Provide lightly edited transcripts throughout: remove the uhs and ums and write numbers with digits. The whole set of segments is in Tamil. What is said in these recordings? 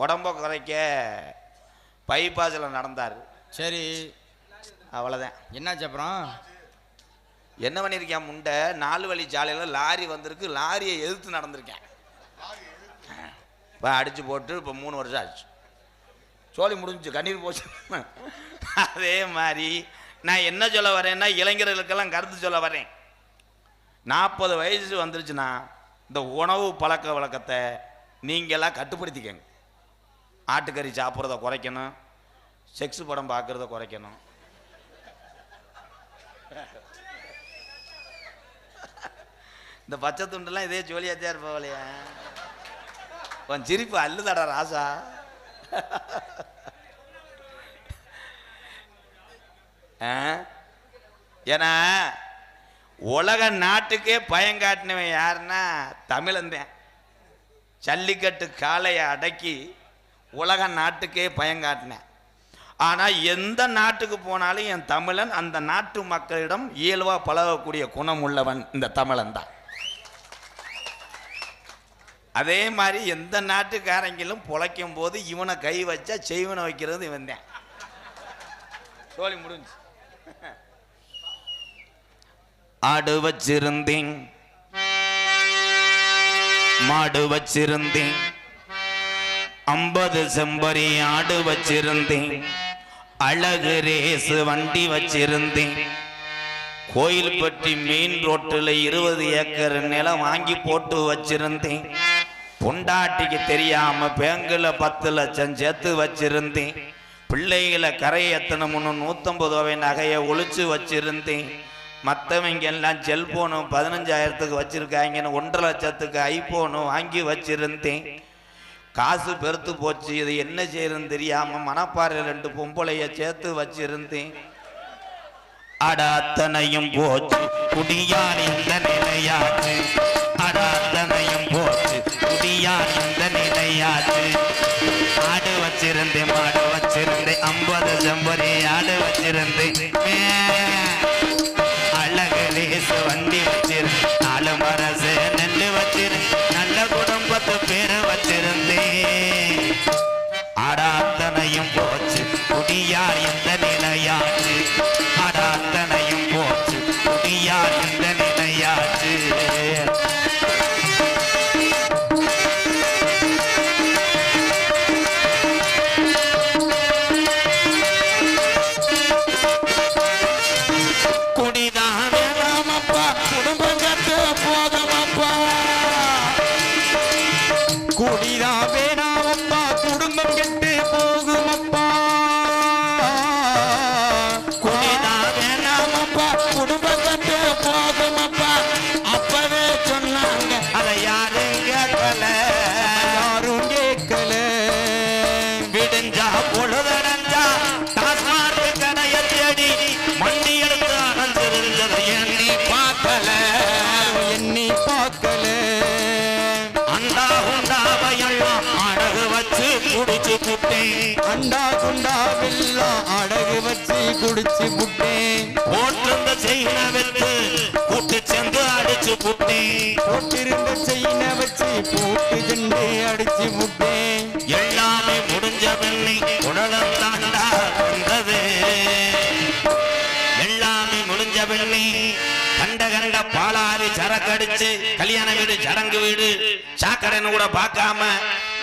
உடம்ப குறைக்க பைபாஸில் நடந்தார். சரி, அவ்வளோதான். என்னாச்சு அப்புறம்? என்ன பண்ணியிருக்கேன்? முண்டை 4 வழி சாலையில் லாரி வந்திருக்கு, லாரியை எதிர்த்து நடந்திருக்கேன். இப்போ அடித்து போட்டு இப்போ 3 வருஷம் ஆச்சு. சோழி முடிஞ்சு, கண்ணீர் போச்சு. அதே மாதிரி நான் என்ன சொல்ல வரேன்னா, இளைஞர்களுக்கெல்லாம் கருத்து சொல்ல வரேன். 40 வயசு வந்துருச்சுன்னா இந்த உணவு பழக்க வழக்கத்தை நீங்களாம் கட்டுப்படுத்திக்கங்க. ஆட்டுக்கறி சாப்பிட்றத குறைக்கணும், செக்ஸ் படம் பார்க்குறத குறைக்கணும். இந்த பச்சை துண்டுலாம் இதே ஜோலியாத்தான் இருப்பவளையா? உன் சிரிப்பு அல்லுதடா ராசா. ஏன்னா உலக நாட்டுக்கே பயங்காட்டினவன் யாருன்னா தமிழன்தான். ஜல்லிக்கட்டு காளையை அடக்கி உலக நாட்டுக்கே பயங்காட்டினேன். ஆனால் எந்த நாட்டுக்கு போனாலும் என் தமிழன் அந்த நாட்டு மக்களிடம் இயல்பாக பழகக்கூடிய குணம் உள்ளவன் இந்த தமிழன் தான். அதே மாதிரி எந்த நாட்டுக்காரங்களும் பொழைக்கும் போது இவனை கை வச்சா செய்வனை வைக்கிறது இவன் தான். சோழி முடிஞ்சு. ஆடு வச்சிருந்தேன், மாடு வச்சிருந்தேன், 50 செம்பரி ஆடு வச்சிருந்தேன், அழகு ரேசு வண்டி வச்சிருந்தேன், கோயில்பட்டி மெயின் ரோட்டில் 20 ஏக்கர் நிலம் வாங்கி போட்டு வச்சிருந்தேன், பொண்டாட்டிக்கு தெரியாம பேங்கில் 10 லட்சம் சேர்த்து வச்சிருந்தேன், பிள்ளைகளை கரை எத்தனமுன்னு 150 ரூபாய் நகையை ஒழிச்சு வச்சிருந்தேன், மற்றவங்க எல்லாம் செல்போனு 15,000க்கு வச்சிருக்காங்கன்னு 1,50,000 லட்சத்துக்கு ஐபோனு வாங்கி வச்சிருந்தேன். காசு பெருத்து போச்சு, இது என்ன செய்யறதுன்னு தெரியாம மணப்பாறை 2 பொம்பளைய சேர்த்து வச்சிருந்தேன். அட அத்தனையும் போச்சு, குடியார் இந்த நிலையாச்சு. அட அத்தனையும் போச்சு, குடியார் இந்த நிலையாச்சு. ஆடு வச்சிருந்தேன், மாடு வச்சிருந்தேன், 50 செம்பரி ஆடு வச்சிருந்தேன், அழகு ரேசு வண்டி வச்சிருந்தேன், 4 மரசு நெல்லு வச்சிருந்தேன், நல்ல குடும்பத்து பேரு வச்சிருந்தேன். அடாத்தனையும் போச்சு, குடியார் இந்த நிலையாச்சு. அடாத்தனையும் போச்சு, குடியார் இந்த நிலையாச்சு. அண்டா குண்டாவெல்லாம் அடகு வச்சு குடிச்சு புட்டேன். போட்டிருந்த செயினை வச்சு கூட்டு சென்று அடிச்சு புட்டேன். போட்டிருந்த செயினை வச்சு போட்டு சென்று அடிச்சு புட்டேன். எல்லாமே முடிஞ்ச வெள்ளி உடலம் தாண்டா வந்தது. எல்லாமே முடிஞ்ச வெள்ளி கண்ட கண்ட பாலாறு சரக்கடிச்சு கல்யாண வீடு சடங்கு வீடு சாக்கடைன்னு கூட பார்க்காம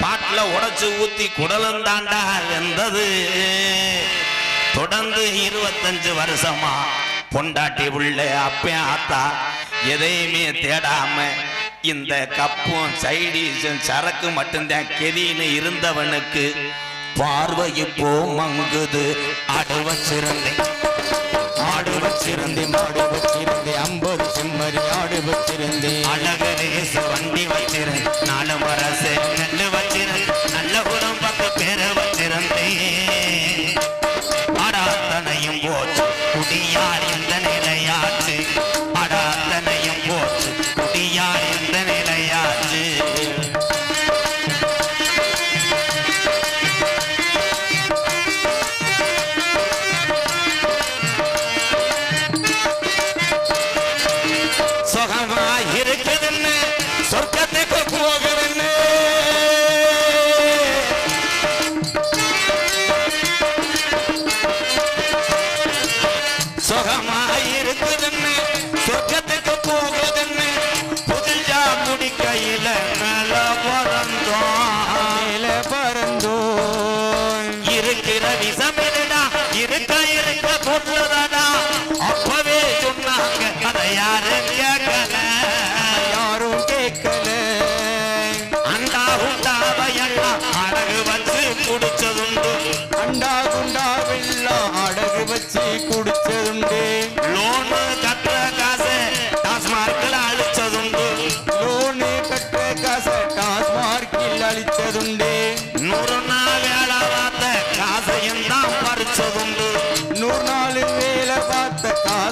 பாட்டில் உடைச்சு ஊத்தி குடலும் தாண்டா வெந்தது. தொடர்ந்து 25 வருஷமா பொண்டாட்டி உள்ள அப்பன் ஆத்தா எதையுமே தேடாம இந்த கப்பும் சைடிஸும் சரக்கு மட்டும்தான் கெதின்னு இருந்தவனுக்கு பார்வை இப்போ மங்குது. ஆடு வச்சிருந்தேன், ஆடு வச்சிருந்தேன், மாடு வச்சிருந்தேன், 50 செம்மறி ஆடு வச்சிருந்தேன், அழகு ரேசு வண்டி வச்சிருந்தேன், 4 மரசு நெல்லு வச்சிருந்தேன், நல்ல குடும்பத்து பேரு வச்சிருந்தேன். அடாத்தனையும் போச்சு, குடியார் இந்த நிலையாச்சு. அடாத்தனையும் போச்சு, குடியார் இந்த நிலையாச்சு. சுகமா இருக்குதுன்னு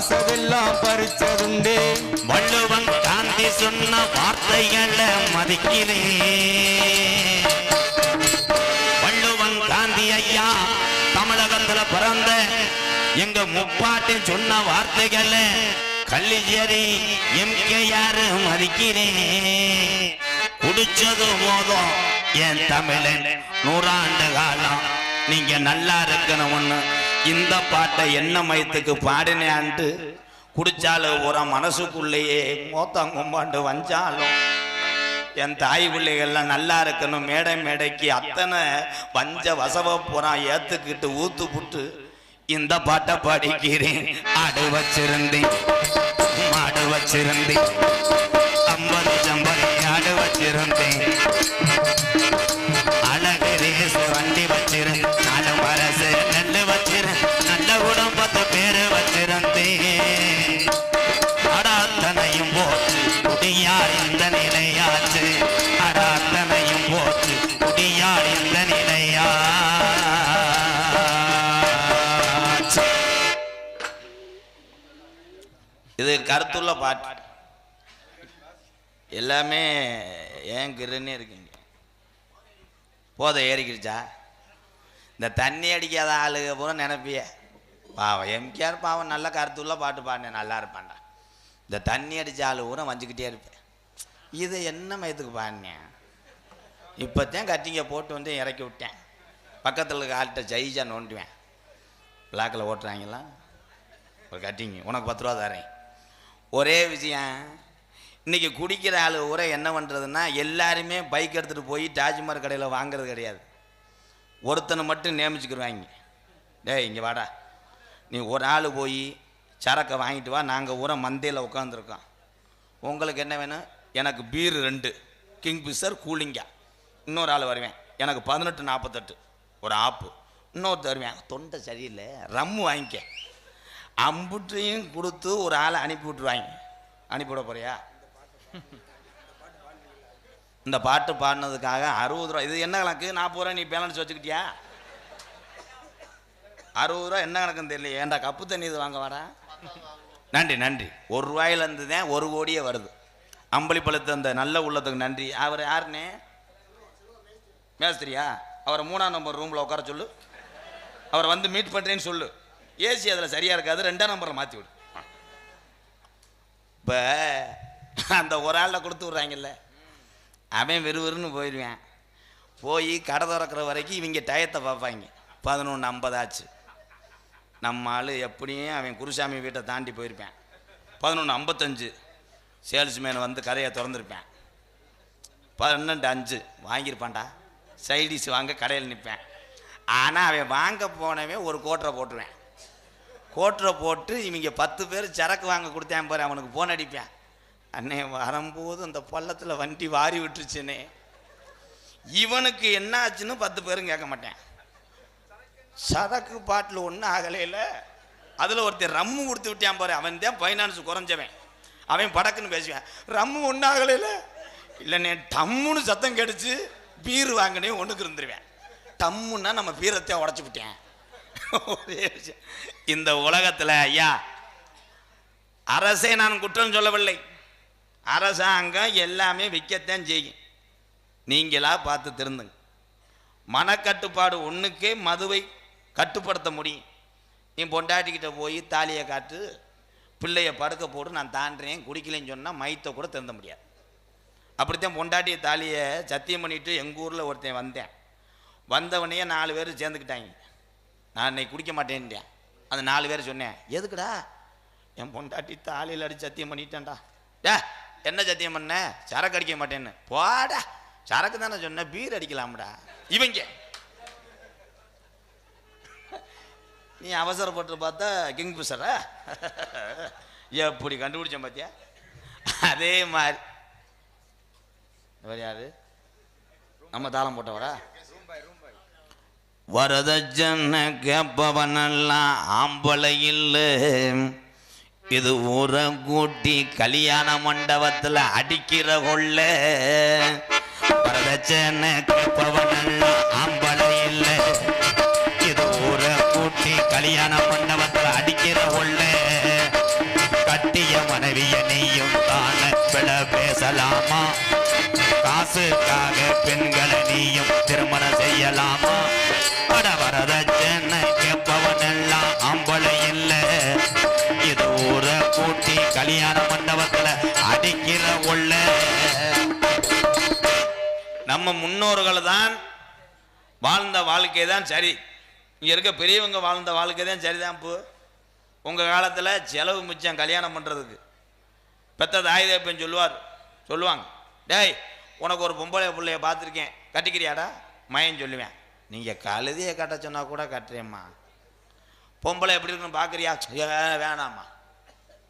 ஆசையெல்லாம் பறிச்சதுண்டு. வள்ளுவன் காந்தி சொன்ன வார்த்தைகளை மதிக்கிறேன். வள்ளுவன் காந்தி ஐயா தமிழகத்துல பிறந்த எங்க முப்பாட்டி சொன்ன வார்த்தைகளை கல்லிச்சேரி எம்கேஆர் மதிக்கிறேன். குடிச்சது போதும் என் தமிழன் 100 ஆண்டு காலம் நீங்க நல்லா இருக்கணும்னு இந்த பாட்டை என்ன மயத்துக்கு பாடினேன்ட்டு குடிச்சாலும் ஒரு மனசுக்குள்ளேயே மோத்தங்கும்பாண்டு வஞ்சாலும் என் தாய் பிள்ளைகள்லாம் நல்லா இருக்கணும் மேடை மேடைக்கு அத்தனை வஞ்ச வசவ புறா ஏத்துக்கிட்டு ஊத்து புட்டு இந்த பாட்டை பாடிக்கிறேன். ஆடு வச்சிருந்தேன் மாடு வச்சிருந்தேன் 50 ஜம்பரி ஆடு வச்சிருந்தேன். அழகு ரேசு வண்டி வச்சிருந்தேன். 4 மரசு நெல்லு வச்சிருந்தேன். நல்ல குடும்பத்து பேரு வச்சிருந்தேன். அடாத்தனையும் போச்சு குடியார் இந்த நிலையாச்சு. அடாத்தனையும் போச்சு குடியார் இந்த நிலையாச்சு. இது கருத்துள்ள பாட்டு. எல்லாமே ஏன் கிருன்னே இருக்குங்க. போதை ஏறிக்கிடுச்சா? இந்த தண்ணி அடிக்காத ஆளுக பூரா நினைப்பிய பாவம் எம்கேஆர் பாவம் நல்ல கருத்துள்ள பாட்டு பாடினேன் நல்லா இருப்பான்டா. இந்த தண்ணி அடித்த ஆளு பூரா வஞ்சிக்கிட்டே இருப்பேன். இதை என்ன மயத்துக்கு பாடினேன்? இப்போத்தான் கட்டிங்க போட்டு வந்து இறக்கி விட்டேன். பக்கத்தில் இருக்க ஆள்கிட்ட ஜெயிச்சா நோண்டுவேன். பிளாக்கில் ஓட்டுறாங்களா ஒரு கட்டிங்க உனக்கு 10 ரூபா தரேன். ஒரே விஷயம், இன்றைக்கி குடிக்கிற ஆள் ஊரை என்ன பண்ணுறதுன்னா எல்லாருமே பைக் எடுத்துகிட்டு போய் டாஜ்மஹால் கடையில் வாங்கிறது கிடையாது. ஒருத்தனை மட்டும் நியமிச்சுக்கிடுவாங்க. டேய் இங்கே வாடா, நீ ஒரு ஆள் போய் சரக்கை வாங்கிட்டு வா, நாங்கள் ஊரை மந்தையில் உட்காந்துருக்கோம், உங்களுக்கு என்ன வேணும்? எனக்கு பீர் 2 கிங்ஃபிஷர் கூலிங்கா. இன்னொரு ஆள் வருவேன், எனக்கு 1848 ஒரு ஆப்பு. இன்னொருத்தர் வருவேன், தொண்டை சரியில்லை ரம்மு வாங்கிக்க. அம்புட்டையும் கொடுத்து ஒரு ஆளை அனுப்பி விட்ருவாங்க. அனுப்பிவிட போறியா? இந்த பாட்டு பாடினதுக்காக 60 ரூபா. இது என்ன கணக்கு? 40 ரூபா நீ பேலன்ஸ் வச்சுக்கிட்டியா? 60 ரூபா என்ன கணக்குன்னு தெரியல. ஏன்டா கப்பு தண்ணி இது வாங்க வாடா. நன்றி நன்றி. 1 ரூபாயிலேருந்து தான் 1 கோடியே வருது. அம்பளிப்பழத்து அந்த நல்ல உள்ளத்துக்கு நன்றி. அவர் யாருன்னே? மேஸ்திரியா? அவரை 3ஆம் நம்பர் ரூமில் உட்கார சொல்லு. அவரை வந்து மீட் பண்ணுறேன்னு சொல்லு. ஏசி அதில் சரியாக இருக்காது, 2ஆம் நம்பரில் மாற்றி விடு. இப்போ அந்த ஒரு ஆளில் கொடுத்து விட்றாங்கல்ல, அவன் விறுவிறுன்னு போயிடுவேன். போய் கடை திறக்கிற வரைக்கும் இவங்க டயத்தை பார்ப்பாங்க. 11:50 ஆச்சு. நம்ம ஆள் எப்படியும் அவன் குருசாமி வீட்டை தாண்டி போயிருப்பேன். 11:55 சேல்ஸ்மேன் வந்து கதையை திறந்துருப்பேன். 12:05 வாங்கியிருப்பான்டா. சைடிஷ் வாங்க கடையில் நிற்பேன். ஆனால் அவன் வாங்க போனவன் ஒரு கோட்டரை போட்டுருவேன். கோட்டரை போட்டு இவங்க 10 பேர் சரக்கு வாங்க கொடுத்தேன் பாரு, அவனுக்கு போன் அடிப்பேன். அண்ணே வரும்போது அந்த பள்ளத்தில் வண்டி வாரி விட்டுருச்சுன்னே. இவனுக்கு என்ன ஆச்சுன்னு 10 பேரும் கேட்க மாட்டேன். சரக்கு பாட்டில் ஒன்றும் ஆகலையில் அதில் ஒருத்தர் ரம்மு கொடுத்து விட்டான் பாரு, அவன் தான் ஃபைனான்ஸ் குறைஞ்சவன். அவன் படக்குன்னு பேசுவேன், ரம்மு ஒன்றும் ஆகலையில். இல்லைண்ணே டம்முன்னு சத்தம் கெடுச்சு பீர் வாங்கினே ஒன்றுக்கு இருந்துருவேன். டம்முன்னா நம்ம பீரத்தையும் உடச்சி விட்டேன். ஒரே விஷயம். இந்த உலகத்தில் ஐயா அரசே நான் குற்றம் சொல்லவில்லை. அரசாங்கம் எல்லாமே விற்கத்தான் செய்யும். நீங்களா பார்த்து திருந்துங்க. மனக்கட்டுப்பாடு ஒன்றுக்கே மதுவை கட்டுப்படுத்த முடியும். நீ பொண்டாட்டிக்கிட்ட போய் தாலியை காட்டு, பிள்ளைய படுக்க போட்டு நான் தாண்டுறேன் குடிக்கலைன்னு சொன்னால் மைத்தை கூட திருந்த முடியாது. அப்படித்தான் பொண்டாட்டியை தாலியை சத்தியம் பண்ணிவிட்டு எங்கள் ஊரில் ஒருத்தன் வந்தேன். வந்தவனையே 4 பேர் சேர்ந்துக்கிட்டாங்க. நான் இன்னைக்கு குடிக்க மாட்டேன்ட்டேன். அந்த 4 பேர் சொன்னேன், எதுக்குடா? என் பொண்டாட்டி தாலியில் அடித்து சத்தியம் பண்ணிட்டேன்டா. டே என்ன சத்தியம் பண்ண? சரக்கு அடிக்க மாட்டேன்னு. போடா, சரக்கு தானே சொன்னேன், பீர் அடிக்கலாம்டா. இவங்க நீ அவசரப்பட்டு பார்த்தா கிங்ஃபிஷரா? எப்படி கண்டுபிடிச்சேன் பார்த்தியா? அதே மாதிரி யாரு நம்ம தாளம் போட்டவரா? வரதட்சண கேப்பவனெல்லாம் ஆம்பளை இல்லை. இது ஊரை கூட்டி கல்யாண மண்டபத்தில் அடிக்கிற கொள்ள. வரதட்சண கேப்பவனெல்லாம் ஆம்பளை இல்லை. இது ஊரை கூட்டி கல்யாண மண்டபத்தில் அடிக்கிற கொள்ள. காசுக்காக பெண்களை நீயும் திருமணம் செய்யலாமா? அட வரதட்சணை கேட்பவன் எல்லாம் ஆம்பளை இல்ல. இது ஊரை கூட்டி கல்யாண மண்டபத்துல அடிக்கிற உள்ள. நம்ம முன்னோர்கள் தான் வாழ்ந்த வாழ்க்கை தான் சரி. இங்கே இருக்க பெரியவங்க வாழ்ந்த வாழ்க்கை தான் சரிதான். இப்போ உங்கள் காலத்தில் செலவு மிச்சம் கல்யாணம் பண்ணுறதுக்கு. பெத்த தாய் தேப்பன் சொல்லுவாங்க, டேய் உனக்கு ஒரு பொம்பளை பிள்ளைய பார்த்துருக்கேன், கட்டிக்கிறியாடா மயன் சொல்லுவேன். நீங்கள் கழுதியை கட்ட சொன்னால் கூட கட்டுறேம்மா. பொம்பளை எப்படி இருக்குன்னு பார்க்குறியா? வேணாம்மா.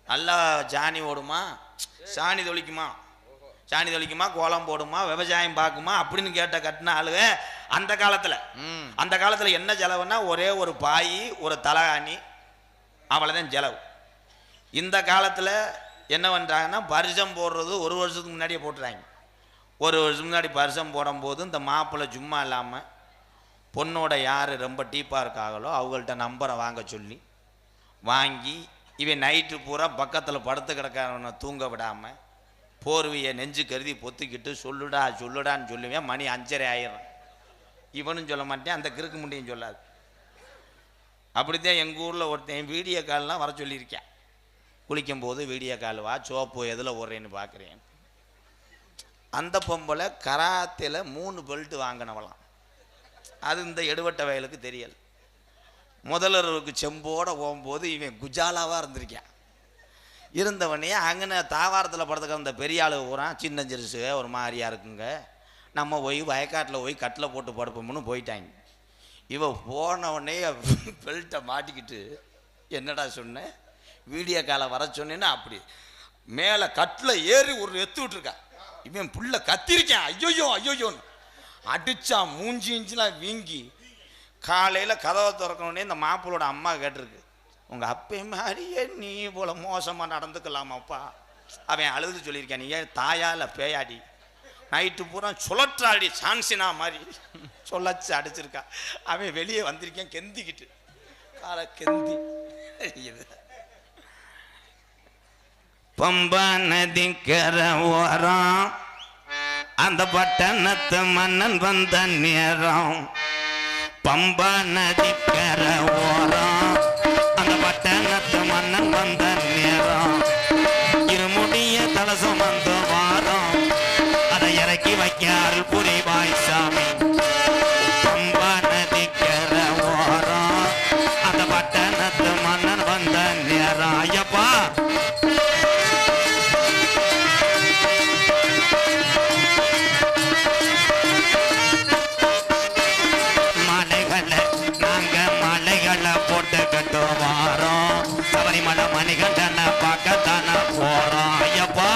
நல்லா சாணி ஓடுமா, சாணி தொளிக்குமா, கோலம் போடுமா, விவசாயம் பார்க்குமா அப்படின்னு கேட்ட கட்டின ஆளுங்க அந்த காலத்தில் என்ன செலவுன்னா ஒரே ஒரு பாய், ஒரு தலகாணி, அவ்வளோதான் செலவு. இந்த காலத்தில் என்ன பண்ணுறாங்கன்னா பரிசம் போடுறது ஒரு வருஷத்துக்கு முன்னாடியே போட்டுறாங்க. ஒரு வருஷத்துக்கு முன்னாடி பரிசம் போடும்போது இந்த மாப்பிள்ளை சும்மா இல்லாமல் பொண்ணோட யார் ரொம்ப டீப்பாக இருக்காங்களோ அவங்கள்ட்ட நம்பரை வாங்க சொல்லி வாங்கி இவன் நைட்டு பூரா பக்கத்தில் படுத்து கிடக்கிறவனை தூங்க விடாமல் போர்வையை நெஞ்சு கருதி பொத்துக்கிட்டு சொல்லுடான்னு சொல்லுவேன். மணி 5:30 ஆயிரம். இவனும் சொல்ல மாட்டேன், அந்த கிறுக்கு முண்டியும் சொல்லாது. அப்படித்தான் எங்கள் ஊரில் ஒருத்தன் வீடியோ கால்லாம் வர சொல்லியிருக்கேன். குளிக்கும் போது வீடியோ கால் வா, சோப்பு எதில் ஓடுறேன்னு பார்க்குறேன். அந்த பொம்பளை கராத்தில் 3 பெல்ட் வாங்கினவளாம். அது இந்த எடுவட்ட வயலுக்கு தெரியல. முதல்வருக்கு செம்போடு போகும்போது இவன் குஜாலாவாக இருந்திருக்கான். இருந்தவனே அங்கே தாவாரத்தில் படுத்துக்கிற அந்த பெரிய ஆளு பூரா சின்னஞ்சிறுசு ஒரு மாதிரியாக இருக்குங்க, நம்ம போய் வயக்காட்டில் போய் கட்டில் போட்டு படுப்போம்னு போயிட்டாங்க. இவன் போனவனே பெல்ட்டை மாட்டிக்கிட்டு என்னடா சொன்னேன், வீடியோ காலை வர சொன்னேன்னா அப்படி மேலே கட்டில் ஏறி ஒரு எத்து விட்டுருக்கா. இவன் புள்ள கத்திருக்கான், ஐயோயோன்னு அடித்தான். மூஞ்சி இஞ்சிலாம் வீங்கி காலையில் கதவை திறக்கணுன்னே இந்த மாப்பிளோட அம்மா கேட்டிருக்கு, உங்கள் அப்பே மாதிரியே நீ போல மோசமாக நடந்துக்கலாமாப்பா. அவன் அழுது சொல்லியிருக்கான், நீ ஏன் தாயா இல்லை பேயாடி, நைட்டு பூரா சுழற்றாடி சான்சினா மாதிரி சொல்லச்சு அடிச்சிருக்கா. அவன் வெளியே வந்திருக்கேன் கெந்திக்கிட்டு, காலை கெந்தி. பம்பா நதிக்கர ஓரம் அந்த பட்டணத்து மன்னன் வந்த நேரம். பம்பா நதிக்கர ஓரம் அந்த பட்டணத்து மன்னன் வந்த நேரம். இருமுடிய தலசம் வந்த வாரம் அதை இறக்கி வைக்க அருள் புரிவாய் சாமி. பம்பா நதிக்கர ஓரம் அந்த பட்டணத்து மன்னன் வந்த நேரம். ஐயப்பா போட்டு கட்டு வாரோம், சபரிமலை மணிகண்டனை பார்க்கத்தான போறோம். ஐயப்பா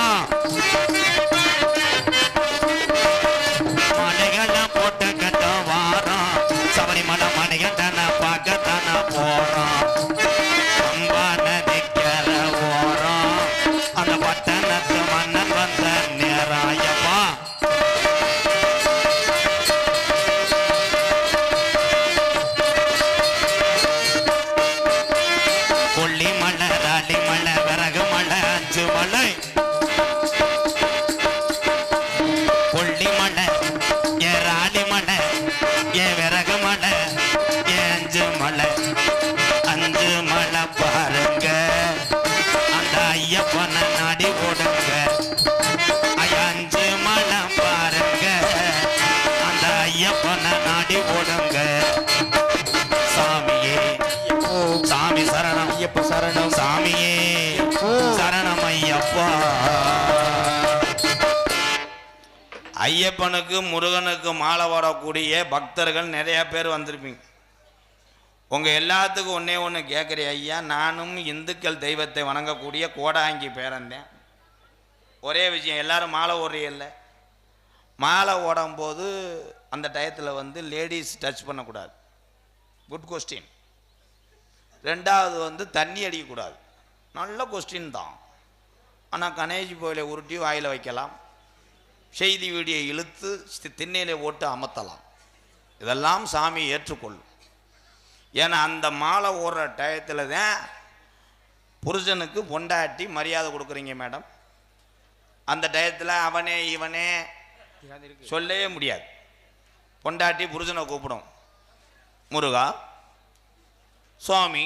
மலைகளை போட்டு கட்டு வாரோம், சபரிமலை மணிகண்டனை பார்க்கத்தான போறோம். பம்பா நதிக்கர ஓரம் அந்த பட்டணத்து மன்னன் வந்த நேரம். ஐயப்பா கொல்லிமலை, ராலிமலை, விறகு மலை, 5 மலை. கொல்லிமலை, ஏ ராலிமலை, ஏ விறகு மலை, ஏ 5 மலை. 5 மலை பாருங்க, அந்த ஐயப்பனை நாடி ஓடுங்க. 5 மலை பாருங்க, அந்த ஐயப்பனை நாடி ஓடுங்க. சாமியே சாமி சரணம், ஐயப்ப சரணம், சாமியே சரணம் ஐயப்பா. ஐயப்பனுக்கு முருகனுக்கு மாலை வரக்கூடிய பக்தர்கள் நிறைய பேர் வந்திருப்பீங்க. உங்கள் எல்லாத்துக்கும் ஒன்றே ஒன்று கேட்குறேன் ஐயா, நானும் இந்துக்கள் தெய்வத்தை வணங்கக்கூடிய கோடாங்கி பேரந்தேன். ஒரே விஷயம், எல்லாரும் மாலை ஓடுறீல்ல, மாலை ஓடும்போது அந்த டயத்தில் வந்து லேடிஸ் டச் பண்ணக்கூடாது. Good question. 2வது வந்து தண்ணி அடிக்கக்கூடாது. நல்ல கொஸ்டின் தான். ஆனால் கணேஷ் போயில உருட்டி வாயில் வைக்கலாம், செய்தி வீடியை இழுத்து திண்ணையிலே ஓட்டு அமர்த்தலாம். இதெல்லாம் சாமி ஏற்றுக்கொள்ளும். ஏன்னா அந்த மாலை ஓடுற டயத்தில் தான் புருஷனுக்கு பொண்டாட்டி மரியாதை கொடுக்குறீங்க மேடம். அந்த டயத்தில் அவனே இவனே சொல்லவே முடியாது. பொண்டாட்டி புருஷனை கூப்பிடும், முருகா சுவாமி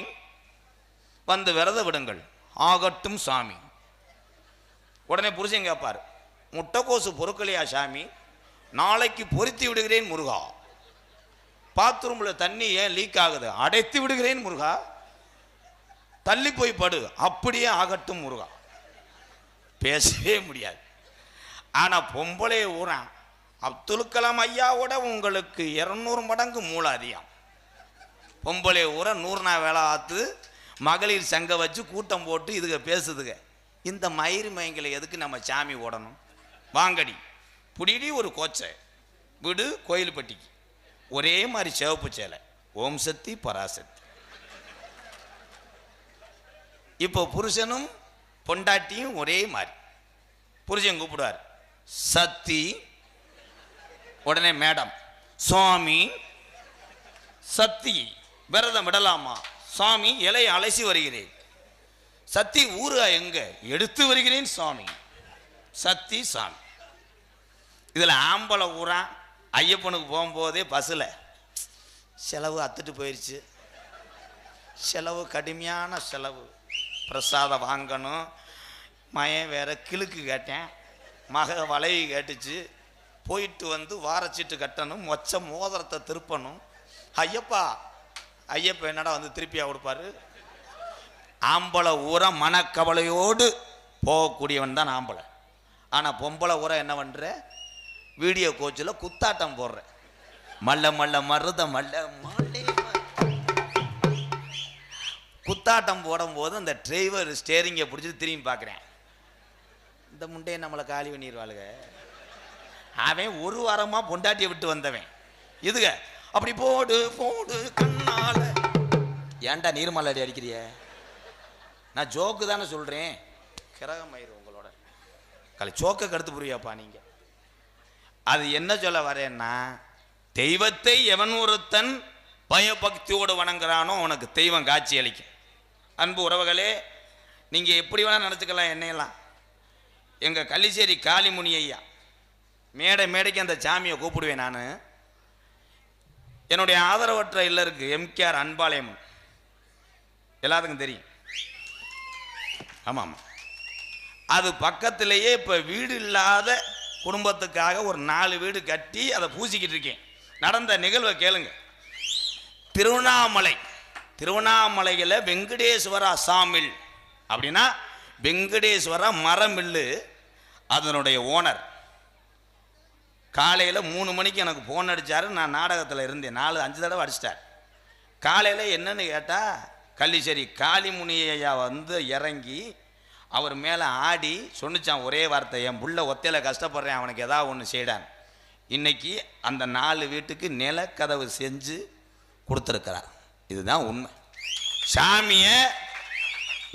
வந்து விரத விடுங்கள், ஆகட்டும் சாமி. உடனே புருஷன் கேட்பார், முட்டைக்கோசு பொறுக்கலையா சாமி, நாளைக்கு பொருத்தி விடுகிறேன் முருகா. பாத்ரூமில் தண்ணி ஏன் லீக் ஆகுது, அடைத்து விடுகிறேன் முருகா. தள்ளி போய் படு, அப்படியே ஆகட்டும் முருகா. பேசவே முடியாது. ஆனால் பொம்பளை ஊரா அப்துல் கலாம் ஐயாவோட உங்களுக்கு 200 மடங்கு மூளை அதிகம். பொம்பளை ஊரை 100 நாள் வேலை ஆத்து மகளிர் சங்க வச்சு கூட்டம் போட்டு இதுக பேசுதுங்க. இந்த மயிறு மயங்களை எதுக்கு நம்ம சாமி ஓடணும்? வாங்கடி புடிடி ஒரு கோச்சை விடு கோயில்பட்டிக்கு, ஒரே மாதிரி சிவப்பு சேலை, ஓம் சக்தி பராசக்தி. இப்போ புருஷனும் பொண்டாட்டியும் ஒரே மாதிரி. புருஷன் கூப்பிடுவார் சக்தி, உடனே மேடம் சுவாமி சக்தி விரதம் விடலாமா? சுவாமி இலையை அலசி வருகிறேன். சக்தி ஊருகா எங்க? எடுத்து வருகிறேன் சுவாமி. சக்தி சாமி. இதில் ஆம்பளை ஊரா ஐயப்பனுக்கு போகும்போதே பஸ்ஸில் செலவு அத்துட்டு போயிடுச்சு, செலவு கடுமையான செலவு, பிரசாதம் வாங்கணும், மயன் வேற கிழுக்கு கேட்டேன், மக வளைவி கேட்டுச்சு, போயிட்டு வந்து வாரச்சீட்டு கட்டணும், மொச்ச மோதிரத்தை திருப்பணும். ஐயப்பா ஐயப்பா என்னடா வந்து திருப்பியா கொடுப்பாரு? ஆம்பளை ஊரை மனக்கவலையோடு போகக்கூடியவன் தான் ஆம்பளை. ஆனால் பொம்பளை ஊரை என்ன பண்ணுற? வீடியோ கோச்சில் குத்தாட்டம் போடுற, மல்ல மல்ல மருத மல்ல மாலே. குத்தாட்டம் போடும்போது அந்த டிரைவர் ஸ்டேரிங்கை பிடிச்சிட்டு திரும்பி பார்க்குறேன், இந்த முண்டையை நம்மளை காலி பண்ணிடுவாளுங்க. அவன் ஒரு வாரமாக பொண்டாட்டியை விட்டு வந்தவன். இதுக அப்படி போடு போடு கண்ணால. ஏன்டா நீர்மலை அடிக்கிறிய? நான் ஜோக்கு தானே சொல்கிறேன். கிரகமயிறு உங்களோட கலை சோக்க கருத்து புரியாப்பா நீங்கள். அது என்ன சொல்ல வரேன்னா, தெய்வத்தை எவன் ஒருத்தன் பயபக்தியோடு வணங்குறானோ அவனுக்கு தெய்வம் காட்சி அளிக்கும். அன்பு உறவுகளே, நீங்கள் எப்படி வேணால் நினச்சிக்கலாம் என்னையெல்லாம். எங்கள் கள்ளிச்சேரி காளிமுனி ஐயா மேடைக்கு அந்த சாமியை கூப்பிடுவேன் நான். என்னுடைய ஆதரவற்ற இல்லருக்கு எம்கேஆர் அன்பாலயம் எல்லாத்துக்கும் தெரியும். ஆமாம் ஆமாம், அது பக்கத்திலேயே இப்போ வீடு இல்லாத குடும்பத்துக்காக ஒரு 4 வீடு கட்டி அதை பூசிக்கிட்டு இருக்கேன். நடந்த நிகழ்வை கேளுங்க. திருவண்ணாமலையில் வெங்கடேஸ்வரா சாமில் அப்படின்னா வெங்கடேஸ்வரா மரமில்லு, அதனுடைய ஓனர் காலையில் 3 மணிக்கு எனக்கு ஃபோன் அடித்தார். நான் நாடகத்தில் இருந்தேன், 4-5 தடவை அடிச்சிட்டார். காலையில் என்னன்னு கேட்டால், கள்ளிச்சேரி காளிமுனி ஐயா வந்து இறங்கி அவர் மேலே ஆடி சொன்னிச்சான் ஒரே வார்த்தை, என் புள்ள ஒத்தையில் கஷ்டப்படுறேன், அவனுக்கு ஏதாவது ஒன்று செய்டான். இன்னைக்கு அந்த 4 வீட்டுக்கு நிலக்கதவு செஞ்சு கொடுத்துருக்கிறார். இதுதான் உண்மை. சாமியை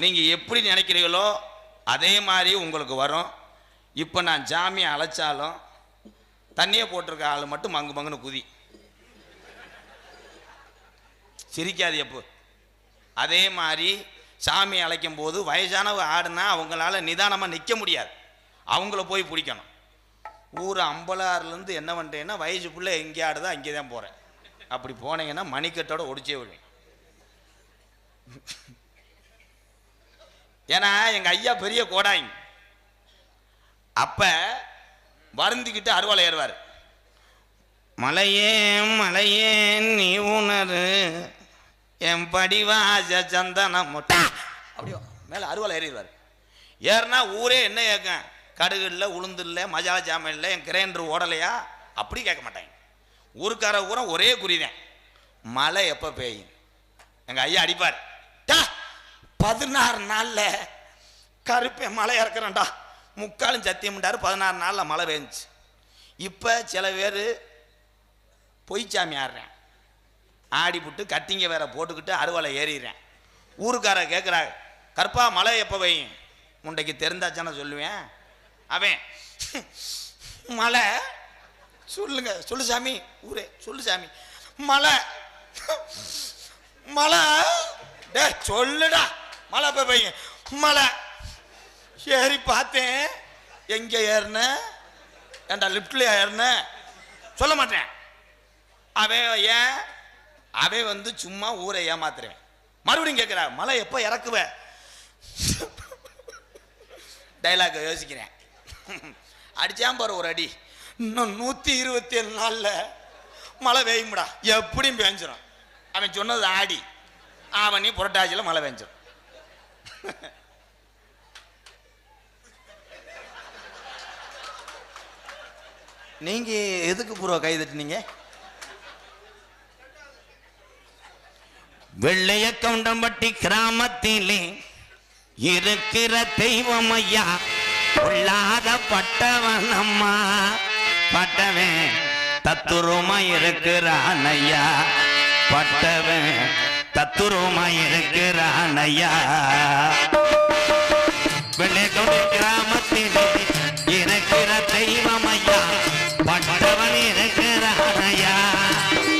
நீங்கள் எப்படி நினைக்கிறீங்களோ அதே மாதிரி உங்களுக்கு வரும். இப்போ நான் சாமியை அழைச்சாலும் தண்ணியை போட்டிருக்க ஆள் மட்டும் மங்கு மங்குன்னு குதி சிரிக்காது எப்போ. அதே மாதிரி சாமி அழைக்கும் போது வயசானவங்க ஆடுனா அவங்களால நிதானமாக நிற்க முடியாது, அவங்கள போய் பிடிக்கணும். ஊர் அம்பலாறுலேருந்து என்ன பண்ணுறேன்னா, வயசு பிள்ளை எங்கே ஆடுதோ அங்கே தான் போகிறேன். அப்படி போனீங்கன்னா மணிக்கட்டோட ஒடிச்சே விடுவேன். ஏன்னா எங்கள் ஐயா பெரிய கோடாங்க. அப்போ வருந்திக்கிட்டு அருவாளை ஏறுவார். மலையே மலையே நீ உணரு என் படிவாச சந்தனம் அப்படியோ மேலே அருவாளை ஏறிடுவார். ஏறுனா ஊரே என்ன கேட்க, கடுகு இல்லை, உளுந்து இல்லை, மசாலா ஜாமான் இல்லை, என் கிரைண்டர் ஓடலையா அப்படி கேட்க மாட்டாங்க. ஊருக்கார ஊரை ஒரே குறிதேன், மழை எப்போ பெய்யும். எங்கள் ஐயா அடிப்பார், 16 நாளில் கருப்பேன் மழை இறக்குறேன்டா, முக்காலும் சத்தியம்ட்டார். 16 நாளில் மழை பெஞ்சிச்சு. இப்போ சில பேர் பொய்ச்சாமி ஆடுறேன், ஆடிப்புட்டு கட்டிங்க வேற போட்டுக்கிட்டு அருவாளை ஏறிடுறேன். ஊருக்கார கேட்குறாங்க, கற்பா மழை எப்போ பெய்யும்? முண்டைக்கு தெரிந்தாச்சான சொல்லுவேன். அவன் மழை சொல்லுங்க, சொல்லு சாமி, ஊரே சொல்லு சாமி, மழை மழை டே சொல்லுடா, மழை எப்போ பெய்யும்? மழை ஏறி பார்த்தேன், எங்கே ஏறின ஏன்டா லிப்ட்ல ஏறின சொல்ல மாட்டேன். அவன் ஏன் அவன் வந்து சும்மா ஊரை ஏமாத்துறேன். மறுபடியும் கேட்குறா மலை எப்போ இறக்குவ டைலாக் யோசிக்கிறேன். அடிச்சான் பாரு ஒரு அடி. இன்னும் 127 நாளில் மழை பெய்யும்டா. எப்படியும் பெஞ்சிடும். அவன் சொன்னது ஆடி, அவன் நீ புரட்டாசியில் மழை பெஞ்சிடும். நீங்க எதுக்கு பூர்வ கை தட்டினீங்க? வெள்ளைய கவுண்டம்பட்டி கிராமத்திலே இருக்கிற தெய்வம் ஐயா, கொள்ளாத பட்டவன் அம்மா, பட்டவன் தத்துருமா இருக்கிறான் ஐயா, பட்டவன் தத்துருமா இருக்கிறான் ஐயா. வெள்ளைய கவுண்ட கிராமத்திலே இருக்கிற தெய்வம் ஐயா, பட்டவன் இருக்கிறான் ஐயா,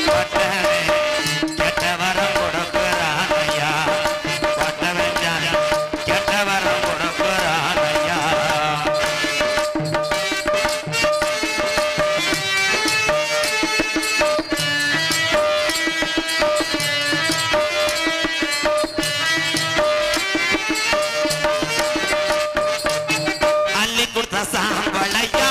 பட்டவன் கெட்ட வரம் கொடுக்கிறான் ஐயா, பட்டவன் கெட்ட வரம் கொடுக்கிறான் ஐயா. அள்ளி கொடுத்த சாம்பளையா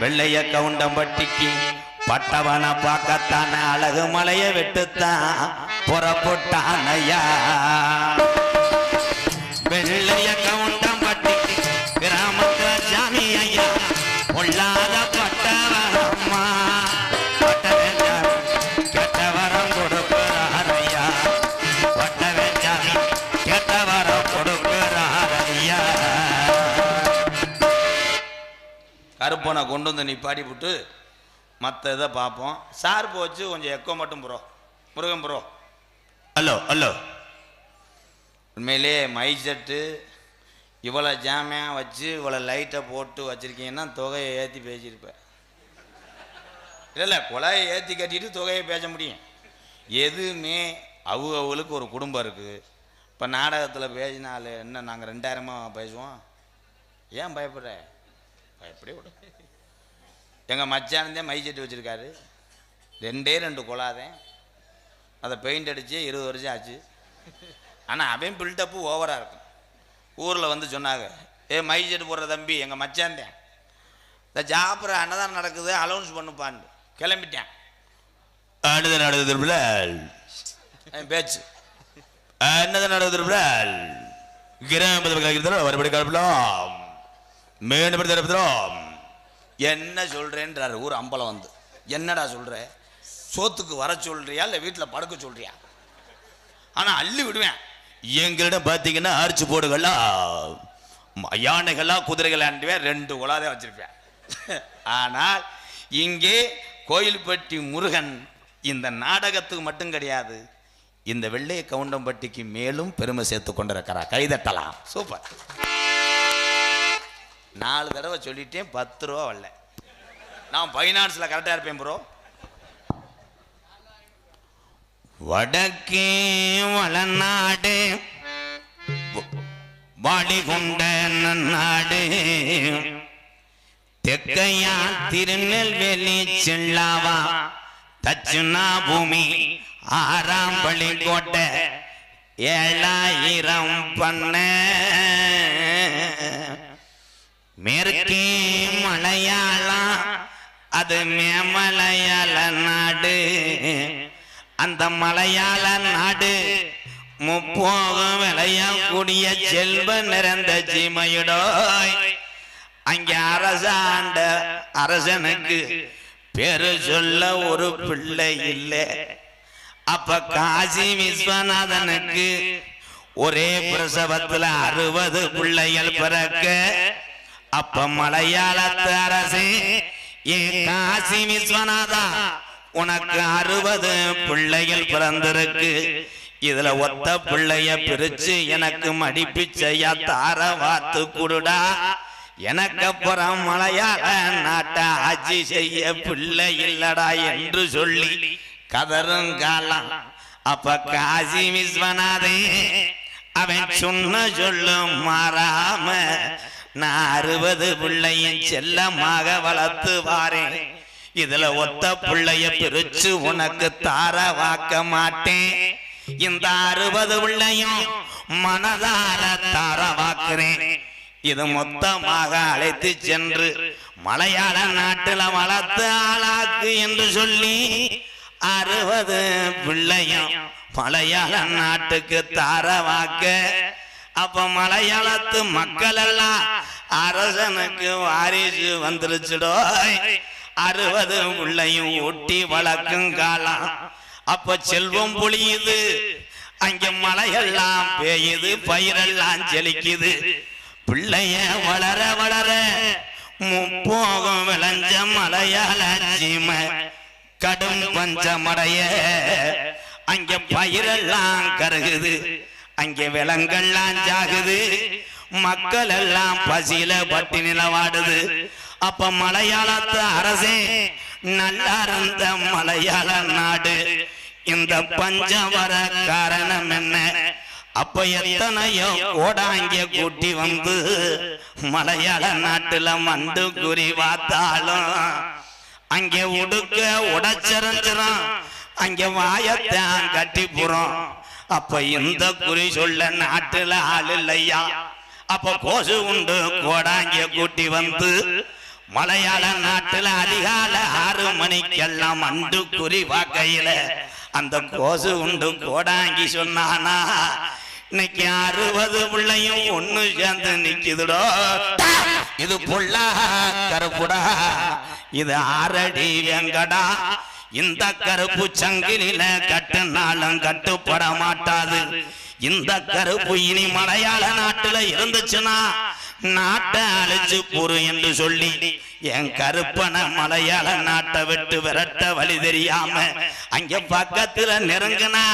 வெள்ளைய கவுண்டம்பட்டிக்கு பட்டவன பார்க்கத்தான அழகு மலைய வெட்டுத்தான் புறப்பட்டான் ஐயா. வெள்ளைய கவுண்டம்பட்டிக்கு கிராமத்துல சாமி ஐயா, பொல்லாத பட்டவன் அம்மா, பட்டவன் கெட்ட வரம் கொடுக்கிறார் ஐயா, பட்டவன் சாமி கெட்ட வரம் கொடுக்கிறார் ஐயா. கருப்பனை கொண்டு வந்து நீ பாடி விட்டு மற்ற இதை பார்ப்போம். சார் போச்சு கொஞ்சம் எக்கோ மட்டும் bro. Murugan bro hello hello. உண்மையிலே மை செட்டு இவ்வளோ ஜாமியாக வச்சு இவ்வளோ லைட்டை போட்டு வச்சுருக்கீங்கன்னா தொகையை ஏற்றி பேசியிருப்பேன். இல்லை குழாயை ஏற்றி கட்டிட்டு தொகையை பேச முடியும். எதுவுமே அவங்களுக்கு ஒரு குடும்பம் இருக்குது. இப்போ நாடகத்தில் பேசினாலே என்ன நாங்கள் 2000 பேசுவோம். ஏன் பயப்படுற? பயப்படி விட. எங்கள் மச்சானந்தே மை செட்டு வச்சுருக்காரு. 2 குழாதேன். அதை பெயிண்ட் அடித்து 20 வருஷம் ஆச்சு. ஆனால் அவன் பில்டப்பு ஓவராக இருக்கும். ஊரில் வந்து சொன்னாங்க, மை செட்டு போடுற தம்பி எங்கள் மச்சாந்தேன், இந்த ஜாப்புற அன்னதான் நடக்குது அலௌன்ஸ் பண்ணுப்பான்னு கிளம்பிட்டேன். அன்னதான் நடக்குது பேச்சு அன்னதான் நடக்குது கிராமத்தில் மறுபடி கிளப்பலாம் மேலும் என்ன சொல்கிறேன்றார் ஊர் அம்பலம் வந்து. என்னடா சொல்கிற? சோத்துக்கு வர சொல்கிறியா இல்லை வீட்டில் படுக்க சொல்கிறியா? ஆனால் அள்ளி விடுவேன். எங்களிடம் பார்த்தீங்கன்னா அரிச்சு போடுகளா யானைகளா குதிரைகளாண்டுவேன். 2 குழாதே வச்சுருப்பேன். ஆனால் இங்கே கோயில்பட்டி முருகன் இந்த நாடகத்துக்கு மட்டும் கிடையாது, இந்த வெள்ளைய கவுண்டம்பட்டிக்கு மேலும் பெருமை சேர்த்து கொண்டிருக்கிறார். கைதட்டலாம். சூப்பர். 4 தடவை சொல்லிட்டேன், 10 ரூபா வரல. நான் ஃபைனான்ஸில் கரெக்டாக இருப்பேன் ப்ரோ. வடக்கே வளநாடு வாடிகொண்ட நாடு, தெற்கையா திருநெல்வேலி செல்லாவா தச்சுனா பூமி 6ஆம் பள்ளி கோட்டை 7000 பண்ண மேற்கே மலையாளம் அது மேமலையாள நாடு அந்த மலையாள நாடு முப்போகம் விளையக்கூடிய செல்வ நிறைந்த சீமையுடோய் அங்கே அரசாண்ட அரசனுக்கு பேரு சொல்ல ஒரு பிள்ளை இல்லை. அப்ப காசி விஸ்வநாதனுக்கு ஒரே பிரசவத்துல 60 பிள்ளைகள் பிறக்க அப்ப மலையாளத்து அரசே ஏன் காசி விஸ்வநாதா உனக்கு 60 பிள்ளைகள் பிறந்திருக்கு. இதுல ஒத்த பிள்ளைய பிரிச்சு எனக்கு மடிப்பிச்சையா தார வாத்து குடுடா. எனக்கு அப்புறம் மலையாள நாட்டை ஆட்சி செய்ய பிள்ளை இல்லடா என்று சொல்லி கதருங்காலம். அப்ப காசி விஸ்வநாதே அவன் சொன்ன சொல்லும் மாறாம நான் 60 பிள்ளையும் செல்லமாக வளர்த்து வாரேன். இதுல ஒத்த பிள்ளைய பிரிச்சு உனக்கு தார வாக்க மாட்டேன். இந்த 60 பிள்ளையும் மனதார தார வாக்குறேன். இது மொத்தமாக அழைத்து சென்று மலையாள நாட்டில் வளர்த்து ஆளாக்கு என்று சொல்லி 60 பிள்ளையும் மலையாள நாட்டுக்கு தார வாக்க. அப்ப மலையாளத்து மக்கள் எல்லாம் அரசனுக்கு வாரிசு வந்துருச்சுடோ. 60 பிள்ளையும் ஊட்டி வளர்க்கும் காலம். அப்ப செல்வம் பொழியுது, அங்க மலையெல்லாம் பெய்யுது, பயிரெல்லாம் செழிக்குது. பிள்ளைய வளர வளர முப்போகம் விளைஞ்ச மலையாள சீமை கடும் பஞ்சமடைய அங்க பயிரெல்லாம் கருகுது, அங்க விலங்கெல்லாம் ஜாகுது, மக்கள் எல்லாம் பசியில பட்டினில வாடுது. அப்ப மலையாளத்து அரசே நல்லா இருந்த மலையாள நாடு இந்த பஞ்சம் வர காரணம் என்ன? அப்ப எத்தனையோ கோடாங்க கூட்டி வந்து மலையாள நாட்டுல மண்டு குறி வாத்தாலும் அங்கே உடுக்க உடைச்சிருந்துரும், அங்க வாயத்தான் கட்டி போறோம். அப்ப இந்த குறி சொல்ல நாட்டுல ஆள் இல்லையா? அப்ப கோசு உண்டு கோடாங்க கூட்டி வந்து மலையாள நாட்டுல அதிகால 6 மணிக்கெல்லாம் மண்டு குறி வாக்கையில அந்த கோசு உண்டு கோடாங்கி சொன்னானா, இன்னைக்கு 60 பிள்ளையும் ஒண்ணு சேர்ந்து நிக்குதுடோ. இது புள்ளா கருப்புடா, இது 6 அடி வெங்கடா. இந்த கருப்பு சங்கிலில கட்டுனாலும் கட்டுப்பட மாட்டாது. இந்த கருப்பு இனி மலையாள நாட்டுல இருந்துச்சுன்னா நாட்டை அழிச்சு போரு என்று சொல்லி என் கருப்பன மலையாள நாட்டை விட்டு விரட்ட வழி தெரியாம அங்க பக்கத்துல நெருங்கினா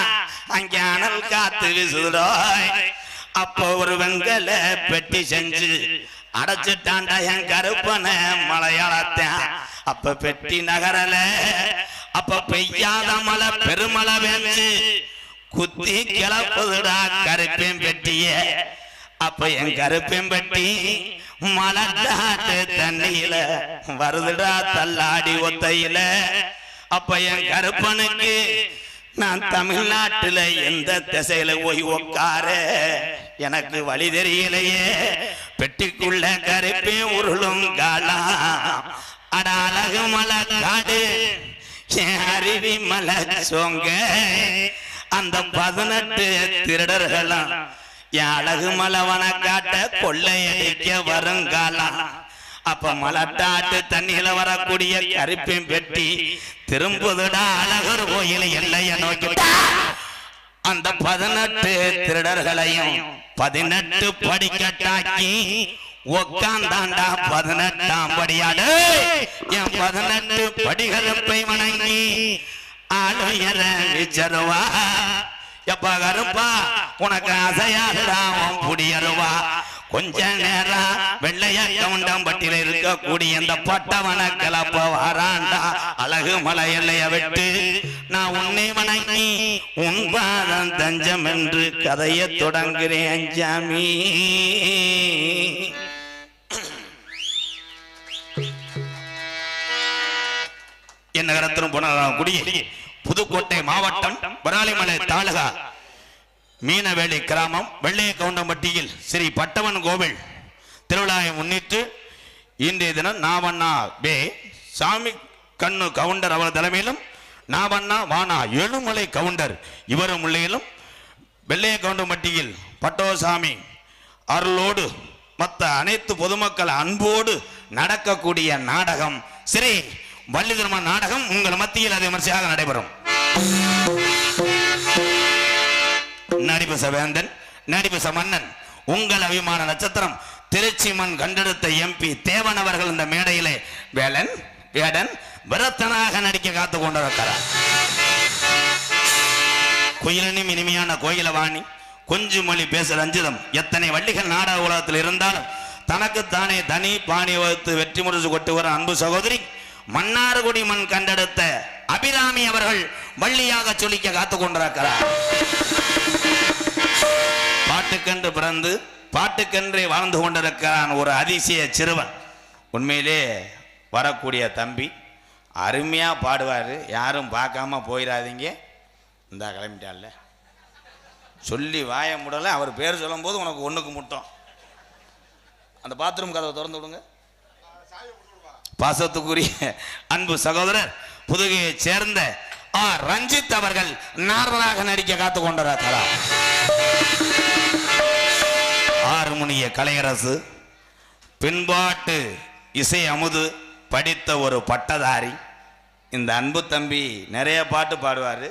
அங்க அனல் காத்து வீசுதோய். அப்போ ஒரு வெங்கல பெட்டி செஞ்சு அடைச்சிட்டாண்டா என் கருப்பன மலையாளத்தை. அப்ப பெட்டி நகரல. அப்ப பெய்யாத மழை பெருமழை வேஞ்சு குத்தி கிளப்புதுடா கருப்பேன் பெட்டிய. அப்ப என் கருப்பேன் பெட்டி மலட்டாட்டு தண்ணியில வருதுடா தள்ளாடி ஒத்தையில. அப்ப என் கருப்பனுக்கு நான் தமிழ்நாட்டுல எந்த திசையில போய் உட்கார எனக்கு வழி தெரியலையே. பெட்டிக்குள்ள கருப்பே உருளும் காலா. அட அழகு மலை காடு அருவி மலை சோங்க அந்த 18 திருடர்களும் என் அழகு மலவன காட்ட கொள்ளையடிக்க வருங்காலம். அப்ப மலட்டாட்டு தண்ணியில வரக்கூடிய கருப்பையும் பெட்டி திரும்புதுடா அழகர் கோயில் எல்லைய நோக்கி. அந்த 18 திருடர்களையும் 18 படிக்கட்டாக்கி உக்காந்தாண்டா 18ஆம் படியாடு. என் 18 படிகருப்பை வணங்கி ஆளுயர விச்சருவா. எப்ப கருப்பா உனக்கு அசையாடுடா புடியருவா. கொஞ்ச நேரம் வெள்ளைய கவுண்டம்பட்டியில இருக்கக்கூடிய இந்த பட்டவன கிளப்ப வாராண்டா அழகு மலை எல்லைய விட்டு. நான் உன்னை வணங்கி உன் பாதம் தஞ்சம் என்று கதையை தொடங்குறேன் சாமி. நகரத்திலும் புனரகுடி புதுக்கோட்டை மாவட்டம் பராலிமலை தாலுகா மீனவேலி கிராமம் வெள்ளைய கவுண்டம்பட்டியில் ஸ்ரீ பட்டவன் கோவில் திருவிழாவை முன்னிட்டு இன்றைய தினம் நாவண்ணா பே சாமி கண்ணு கவுண்டர் அவர் தலைமையிலும் நாவண்ணா வானா எழுமலை கவுண்டர் இவரும் முள்ளையிலும் வெள்ளைய கவுண்டம்பட்டியில் பட்டோசாமி அருளோடு மற்ற அனைத்து பொதுமக்கள் அன்போடு நடக்கக்கூடிய நாடகம் ஸ்ரீ வள்ளி திருமண நாடகம் உங்கள் மத்தியில் அது விமர்சையாக நடைபெறும். நடிபச வேந்தன் நடிபச மன்னன் உங்கள் அபிமான நட்சத்திரம் திருச்சி மண் கண்டெடுத்த எம்பி தேவன் அவர்கள் இந்த மேடையிலே வேலன் வேடன் விரத்தனாக நடிக்க காத்து கொண்டிருக்கிறார். குயிலனும் இனிமையான கோயிலவாணி கொஞ்சு மொழி பேச ரஞ்சிதம் எத்தனை வள்ளிகள் நாடக உலகத்தில் இருந்தாலும் தனக்குத்தானே தனி பாணி வகுத்து வெற்றி முரசு கொட்டு வர அன்பு சகோதரி மன்னார்குடி மண் கண்டெடுத்த அபிராமி அவர்கள் வள்ளியாக சொல்லிக்க காத்து கொண்டிருக்கிறார். பாட்டுக்கென்று பிறந்து பாட்டுக்கென்றே வாழ்ந்து கொண்டிருக்கிறான் ஒரு அதிசய சிறுவன். உண்மையிலே வரக்கூடிய தம்பி அருமையா பாடுவார். யாரும் பார்க்காம போயிடாதீங்க. இந்த கிளம்பிட்டால சொல்லி வாய முடலை. அவர் பேர் சொல்லும் போது உனக்கு ஒண்ணுக்கு முட்டோம். அந்த பாத்ரூம் கதவை திறந்து விடுங்க. பாசத்துக்குரிய அன்பு சகோதரர் புதுகையை சேர்ந்த ரஞ்சித் அவர்கள் நாரதராக நடிக்க காத்து கொண்டிருக்கிறார். ஹார்மோனிய கலையரசு பின்பாட்டு இசை அமுது படித்த ஒரு பட்டதாரி. இந்த அன்பு தம்பி நிறைய பாட்டு பாடுவார்.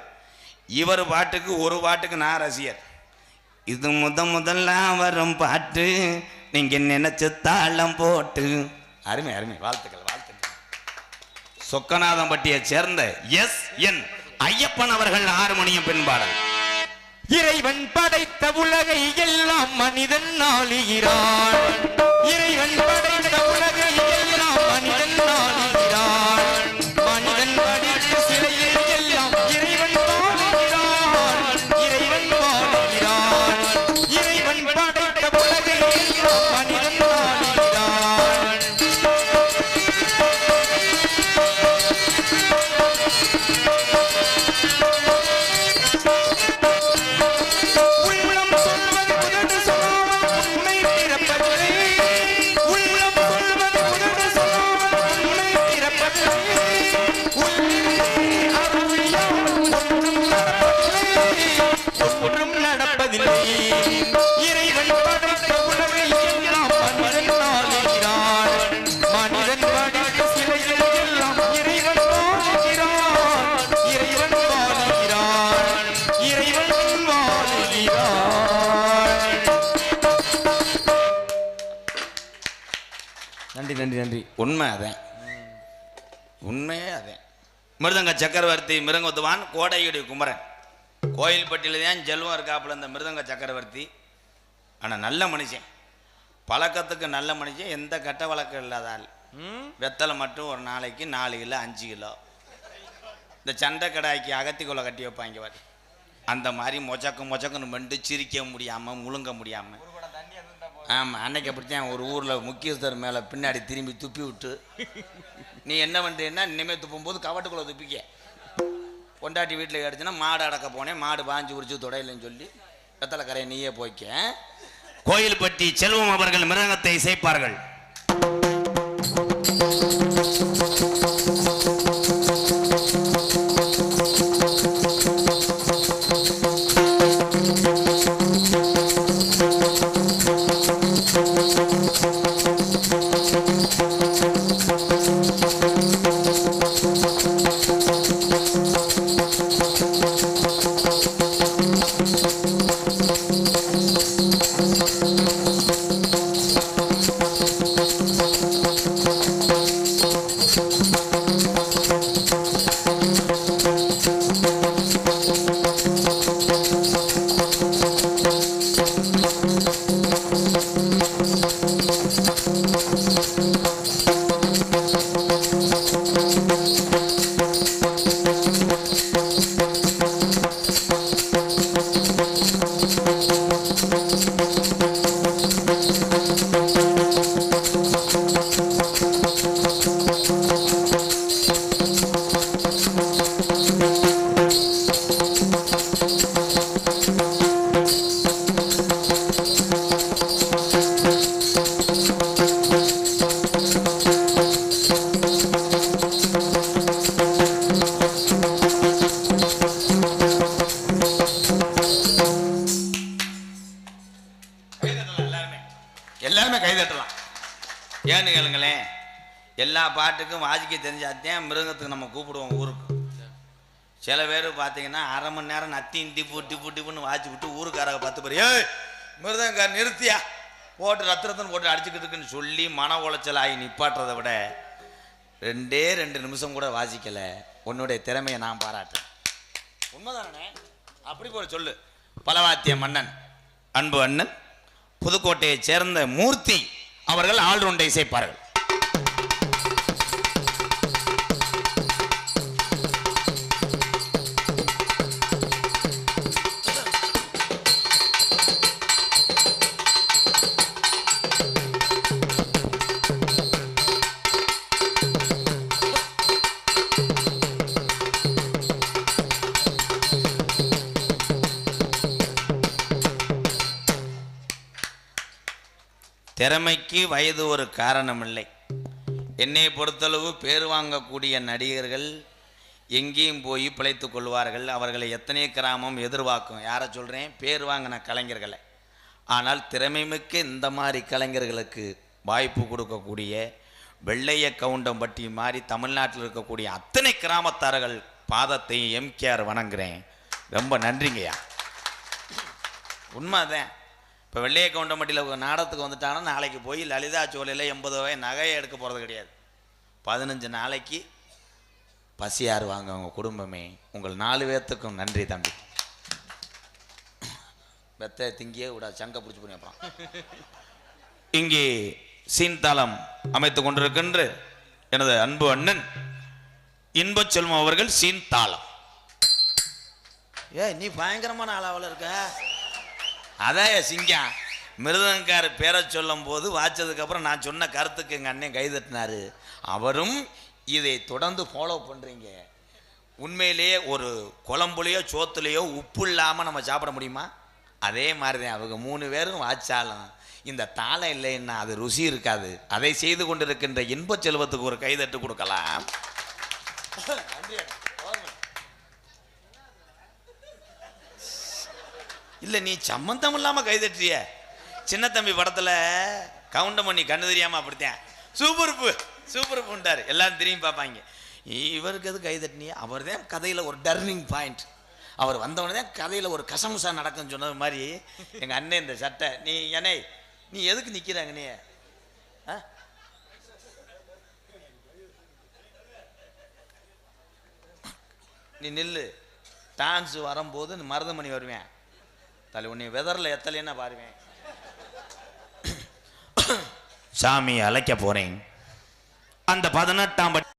இவர் பாட்டுக்கு ஒரு பாட்டுக்கு நான் ரசிகர். இது முதல்ல வரும் பாட்டு நீங்க நினைச்ச தாளம் போட்டு. அருமை அருமை. வாழ்த்துக்கள் வாழ்த்துக்கள். சொக்கநாதம்பட்டியை சேர்ந்த என் ஐயப்பன் அவர்கள் ஹார்மோனியம் பின்பாடல். இறைவன் படைத்த உலகை எல்லாம் மனிதன் ஆளுகிறான். இறைவன் படைத்த உலகை எல்லாம் மனிதன் ஆளுகிறான். மனிதன் படைத்த சிலையை எல்லாம் இறைவன் வாழுகிறான். இறைவன் வாழுகிறான். இறைவன் படைத்த உலகை எல்லாம் மனிதன் ஆளுகிறான். உள்ளம் சொல்வது உதடு சொல்லாமல் உண்மை பிறப்பதில்லை. உள்ளம் சொல்வது உதடு சொல்லாமல் உண்மை பிறப்பதில்லை. உள்ளே அருளியால் ஒன்றும் நடப்பதில்லை. இறைவன் படைத்த உலகை எல்லாம் மனிதன் ஆளுகிறான். மனிதன் படைத்த சிலைகள் எல்லாம் இறைவன் வாழுகிறான். இறைவன் வாழுகிறான். இறைவன் வாழுகிறான். நன்றி நன்றி நன்றி. உண்மை அதேன். உண்மையே அதேன். மிருதங்க சக்கரவர்த்தி மிருங்கத்துவான் கோடையுடைய குமரன் கோயில்பட்டியில் தான் ஜெல்வம் இருக்காப்புல இந்த மிருதங்க சக்கரவர்த்தி. ஆனால் நல்ல மனுஷன், பழக்கத்துக்கு நல்ல மனுஷன், எந்த கட்ட வழக்கம் இல்லாத ஆள். வெத்தலை மட்டும் ஒரு நாளைக்கு 4 கிலோ 5 கிலோ. இந்த சண்டை கடாய்க்கு அகத்திக்குள்ள கட்டி வைப்பாங்க பாரு, அந்த மாதிரி மொச்சக்குன்னு மெண்டு சிரிக்க முடியாமல் முழுங்க முடியாமல். ஆமாம், அன்னைக்கு அப்படித்தான் ஒரு ஊரில் முக்கியஸ்தர் மேலே பின்னாடி திரும்பி துப்பி விட்டு நீ என்ன பண்ணுறீன்னா இனிமேல் துப்பும்போது கவட்டுக்குள்ளே துப்பிக்க. பொண்டாட்டி வீட்டில் கிடச்சுன்னா மாடு அடக்க போனேன், மாடு பாஞ்சு உரிச்சு தொடையிலன்னு சொல்லி வெத்தலை கரையை நீயே போய்க்க. கோயில்பட்டி செல்வம் அவர்கள் மிருதங்கத்தை இசைப்பார்கள். எல்லாருமே கை தட்டலாம். ஏன்னு கேளுங்களேன், எல்லா பாட்டுக்கும் வாசிக்க தெரிஞ்சாத்தான் மிருகத்துக்கு நம்ம கூப்பிடுவோம் ஊருக்கு. சில பேர் பார்த்தீங்கன்னா அரை மணி நேரம் நத்தியும் டிப்புன்னு வாசி விட்டு ஊருக்காரங்க 10 பேர் ஏய் மிருதங்கார் நிறுத்தியா போட்டு ரத்தம் போட்டு அடிச்சுக்கிட்டுக்குன்னு சொல்லி மன உளைச்சல் ஆகி நிப்பாட்டுறதை விட 2 நிமிஷம் கூட வாசிக்கல, உன்னுடைய திறமையை நான் பாராட்டேன். உண்மைதானே? அப்படி போல சொல்லு. பலவாத்திய மன்னன் அன்பு அண்ணன் புதுக்கோட்டையைச் சேர்ந்த மூர்த்தி அவர்கள் ஆல்ரவுண்டை இசைப்பார்கள். திறமைக்கு வயது ஒரு காரணம் இல்லை. என்னை பொறுத்தளவு பேர் வாங்கக்கூடிய நடிகர்கள் எங்கேயும் போய் பிழைத்து கொள்வார்கள். அவர்களை எத்தனை கிராமம் எதிர்பார்க்கும். யாரை சொல்கிறேன்? பேர் வாங்கின கலைஞர்களை. ஆனால் திறமைமிக்க இந்த மாதிரி கலைஞர்களுக்கு வாய்ப்பு கொடுக்கக்கூடிய வெள்ளைய கவுண்டம்பட்டி மாதிரி தமிழ்நாட்டில் இருக்கக்கூடிய அத்தனை கிராமத்தார்கள் பாதத்தை எம்கேஆர் வணங்குறேன். ரொம்ப நன்றிங்கய்யா. உண்மைதான். இப்போ வெள்ளைய கவுண்டம்பட்டியில் ஒரு நாடகத்துக்கு வந்துட்டாங்கன்னா நாளைக்கு போய் லலிதா சோலையில் 80 ரூபாய் நகையை எடுக்க போகிறது கிடையாது. 15 நாளைக்கு பசியாறு வாங்க அவங்க குடும்பமே. உங்கள் 4 பேர்த்துக்கும் நன்றி தம்பி. வெத்த திங்கியே விட சங்க பிடிச்சி போய் அப்புறம் இங்கே சீன்தாளம் அமைத்து கொண்டிருக்கின்ற எனது அன்பு அண்ணன் இன்பச் செல்வம் அவர்கள் சீன்தாளம். நீ பயங்கரமான ஆளாவில் இருக்க. அதான் சிங்கம் மிருதங்கார் பேரை சொல்லும் போது வாச்சதுக்கப்புறம் நான் சொன்ன கருத்துக்கு எங்கள் அண்ணன் கைதட்டினார். அவரும் இதை தொடர்ந்து ஃபாலோ பண்ணுறீங்க. உண்மையிலேயே ஒரு குழம்புலையோ சோத்துலேயோ உப்பு இல்லாமல் நம்ம சாப்பிட முடியுமா? அதே மாதிரி தான் அவங்க 3 பேரும் வாச்சாலும் இந்த தாளம் இல்லைன்னா அது ருசி இருக்காது. அதை செய்து கொண்டிருக்கின்ற இன்பச் செல்வத்துக்கு ஒரு கைதட்டு கொடுக்கலாம். இல்லை நீ சம்மந்தம் இல்லாமல் கைதட்டிய. சின்ன தம்பி படத்தில் கவுண்டமணி கண்ணு தெரியாமல் அப்படித்தான் சூப்பர்ப்புண்டார். எல்லாரும் திரும்பி பார்ப்பாங்க. இவருக்கு எது கைதட்டினியே? அவர் தான் கதையில் ஒரு டர்னிங் பாயிண்ட். அவர் வந்தவொடனே தான் கதையில் ஒரு கசமுசா நடக்குன்னு சொன்னது மாதிரி எங்கள் அண்ணன் இந்த சட்டை நீ எதுக்கு நிற்கிறாங்க? நீ நில்லு. டான்ஸ் வரும்போது மருதமணி வருவேன். தலை உன்னை வெதரில் எத்தலைன்னா பாருவேன். சாமி அழைக்க போறேன். அந்த 18ஆம்